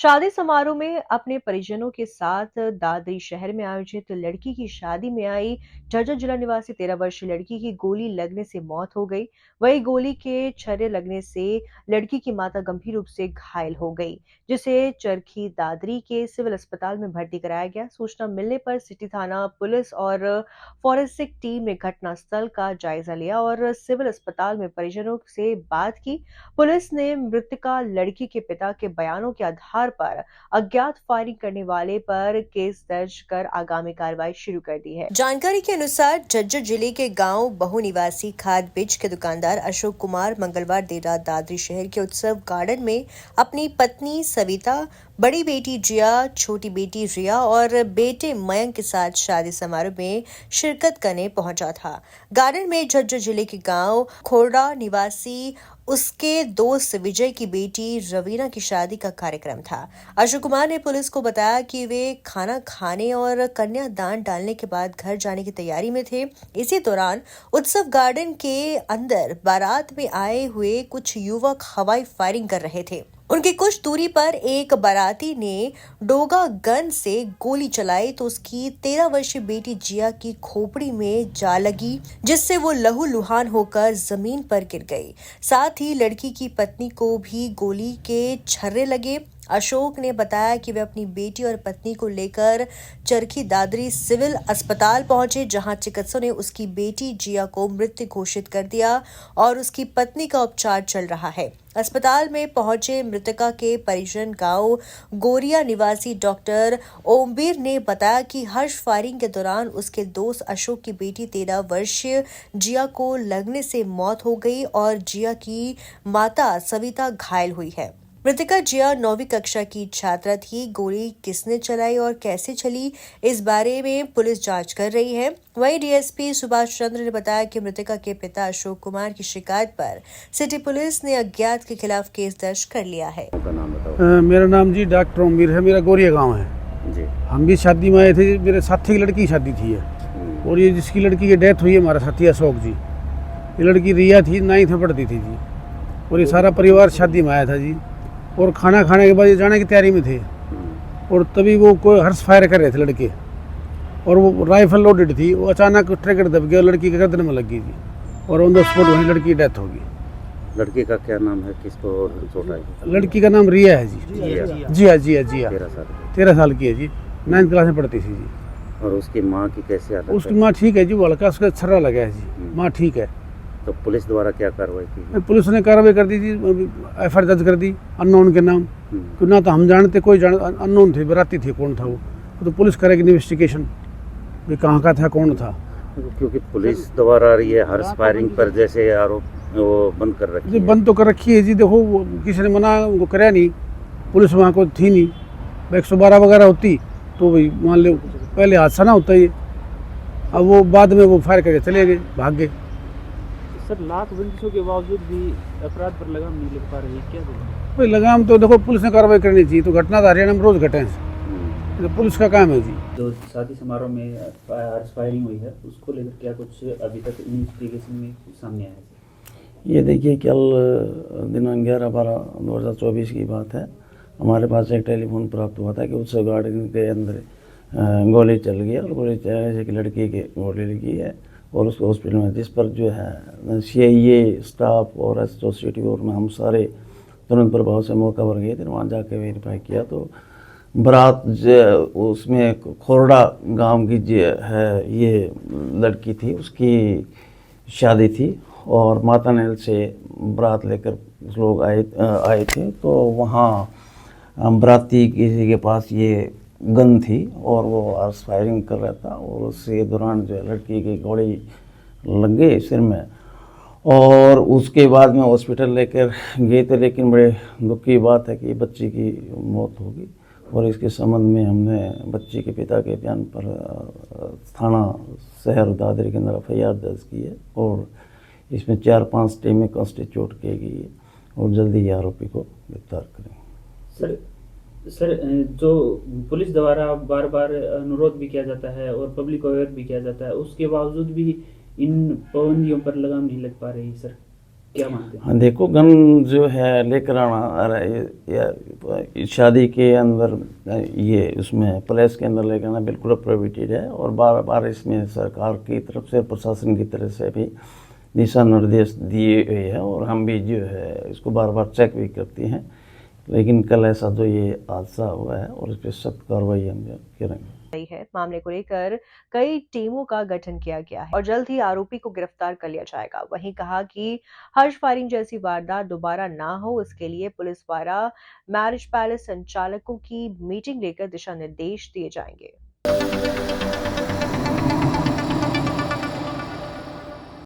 शादी समारोह में अपने परिजनों के साथ दादरी शहर में आयोजित लड़की की शादी में आई झज्जर जिला निवासी 13 वर्षीय लड़की की गोली लगने से मौत हो गई। वहीं गोली के छर्रे लगने से लड़की की माता गंभीर रूप से घायल हो गई, जिसे चरखी दादरी के सिविल अस्पताल में भर्ती कराया गया। सूचना मिलने पर सिटी थाना पुलिस और फॉरेंसिक टीम ने घटनास्थल का जायजा लिया और सिविल अस्पताल में परिजनों से बात की। पुलिस ने मृतका लड़की के पिता के बयानों के आधार पर अज्ञात फायरिंग करने वाले पर केस दर्ज कर आगामी कार्रवाई शुरू कर दी है। जानकारी के अनुसार झज्जर जिले के गांव बहु निवासी खाद बीज के दुकानदार अशोक कुमार मंगलवार देर रात दादरी शहर के उत्सव गार्डन में अपनी पत्नी सविता, बड़ी बेटी जिया, छोटी बेटी रिया और बेटे मयंक के साथ शादी समारोह में शिरकत करने पहुंचा था। गार्डन में झज्जर जिले के गांव खोरडा निवासी उसके दोस्त विजय की बेटी रवीना की शादी का कार्यक्रम था। अशोक कुमार ने पुलिस को बताया कि वे खाना खाने और कन्यादान डालने के बाद घर जाने की तैयारी में थे। इसी दौरान उत्सव गार्डन के अंदर बारात में आए हुए कुछ युवक हवाई फायरिंग कर रहे थे। उनकी कुछ दूरी पर एक बाराती ने डोगा गन से गोली चलाई तो उसकी 13 वर्षीय बेटी जिया की खोपड़ी में जा लगी, जिससे वो लहूलुहान होकर जमीन पर गिर गई। साथ ही लड़की की पत्नी को भी गोली के छर्रे लगे। अशोक ने बताया कि वे अपनी बेटी और पत्नी को लेकर चरखी दादरी सिविल अस्पताल पहुंचे, जहां चिकित्सकों ने उसकी बेटी जिया को मृत घोषित कर दिया और उसकी पत्नी का उपचार चल रहा है। अस्पताल में पहुंचे मृतका के परिजन गांव गोरिया निवासी डॉक्टर ओमबीर ने बताया कि हर्ष फायरिंग के दौरान उसके दोस्त अशोक की बेटी 13 वर्षीय जिया को लगने से मौत हो गई और जिया की माता सविता घायल हुई है। मृतका जिया 9वीं कक्षा की छात्रा थी। गोली किसने चलाई और कैसे चली, इस बारे में पुलिस जांच कर रही है। वहीं डीएसपी सुभाष चंद्र ने बताया कि मृतका के पिता अशोक कुमार की शिकायत पर सिटी पुलिस ने अज्ञात के खिलाफ केस दर्ज कर लिया है। मेरा नाम जी डॉक्टर ओमवीर है, मेरा गोरिया गाँव है जी। हम भी शादी में आए थे, मेरे साथी की लड़की की शादी थी और ये जिसकी लड़की की डेथ हुई है हमारा साथी अशोक जी, ये लड़की रिया थी, 9th में पढ़ती थी जी। और ये सारा परिवार शादी में आया था जी और खाना खाने के बाद ये जाने की तैयारी में थे और तभी वो कोई हर्ष फायर कर रहे थे लड़के और वो राइफल लोडेड थी। वो अचानक ट्रिगर दब गया, लड़की के गर्दन में लग गई थी और ऑन द स्पॉट वहीं लड़की की डेथ होगी। लड़की का क्या नाम है, किसको चोट आई? लड़की का नाम रिया है जी। जिया 13 साल की है जी, 9th क्लास में पढ़ती थी जी। और उसकी माँ की कैसे हालत? उसकी माँ ठीक है जी, वो हल्का उसका छर्रा लगा है जी, माँ ठीक है। तो पुलिस द्वारा क्या कार्रवाई की? पुलिस ने कार्रवाई कर दी थी, एफआईआर दर्ज कर दी अननोन के नाम, क्यों ना तो हम जानते, कोई अननोन थे, बराती थे, कौन था वो तो पुलिस करेगी इन्वेस्टिगेशन भी कहाँ का था, कौन था। क्योंकि पुलिस द्वारा ये हर्ष फायरिंग पर जैसे आरोप वो बंद कर रखी है। बंद तो कर रखी है जी। देखो वो किसी ने मना वो कराया नहीं, पुलिस वहाँ को थी नहीं। 112 वगैरह होती तो भाई मान लो पहले हादसा ना होता ये, अब वो बाद में वो फायर करके चले गए, भाग गए। सर, लाख बंदिशों के बावजूद भी अपराध पर लगाम नहीं लग पा रही है, क्या भाई लगाम तो देखो पुलिस ने कार्रवाई करनी चाहिए। तो घटना तो हरियाणा में रोज घटे हैं, तो पुलिस का काम है जी। जो शादी समारोह में हर्ष फायरिंग हुई है उसको लेकर क्या कुछ अभी तक इन्वेस्टिगेशन में सामने आया है? ये देखिए, कल दिनांक 11/12/2024 की बात है। हमारे पास एक टेलीफोन प्राप्त हुआ था कि उत्सव गार्डन के अंदर गोली चल गई और गोली चलने से एक लड़की की गोली लगी है और उसको हॉस्पिटल में, जिस पर जो है सीआईए स्टाफ और एसोसिएटिव और हम सारे तुरंत प्रभाव से मौका पर गए थे। वहाँ जाकर वेरीफाई किया तो बारात उसमें खोरडा गांव की जो है ये लड़की थी, उसकी शादी थी और मातानेल से बारात लेकर लोग आए थे। तो वहाँ बाराती किसी के पास ये गन थी और वो हर्ष फायरिंग कर रहा था और उसके दौरान जो है लड़की की गोली लग गई सिर में और उसके बाद में हॉस्पिटल लेकर गए थे। लेकिन बड़े दुख की बात है कि बच्ची की मौत होगी और इसके संबंध में हमने बच्ची के पिता के बयान पर थाना शहर दादरी के अंदर एफआईआर दर्ज की है और इसमें 4-5 टीमें कॉन्स्टिट्यूट की गई है और जल्दी ही आरोपी को गिरफ्तार करेंगे। सर, जो पुलिस द्वारा बार बार अनुरोध भी किया जाता है और पब्लिक अवेयर भी किया जाता है, उसके बावजूद भी इन पाबंदियों पर लगाम नहीं लग पा रही सर। क्या मानते हैं? हाँ देखो, गन जो है लेकर आना या शादी के अंदर ये उसमें प्लेस के अंदर लेकर आना बिल्कुल प्रोहिबिटेड है। और बार बार इसमें सरकार की तरफ से, प्रशासन की तरफ से भी दिशा निर्देश दिए हुए हैं और हम भी जो है इसको बार बार चेक भी करते हैं। लेकिन कल ऐसा जो ये हादसा हुआ है और इस पर सख्त कार्रवाई हम करेंगे। रही है। मामले को लेकर कई टीमों का गठन किया गया है और जल्द ही आरोपी को गिरफ्तार कर लिया जाएगा। वहीं कहा कि हर्ष फायरिंग जैसी वारदात दोबारा ना हो, इसके लिए पुलिस द्वारा मैरिज पैलेस संचालकों की मीटिंग लेकर दिशा निर्देश दिए जाएंगे।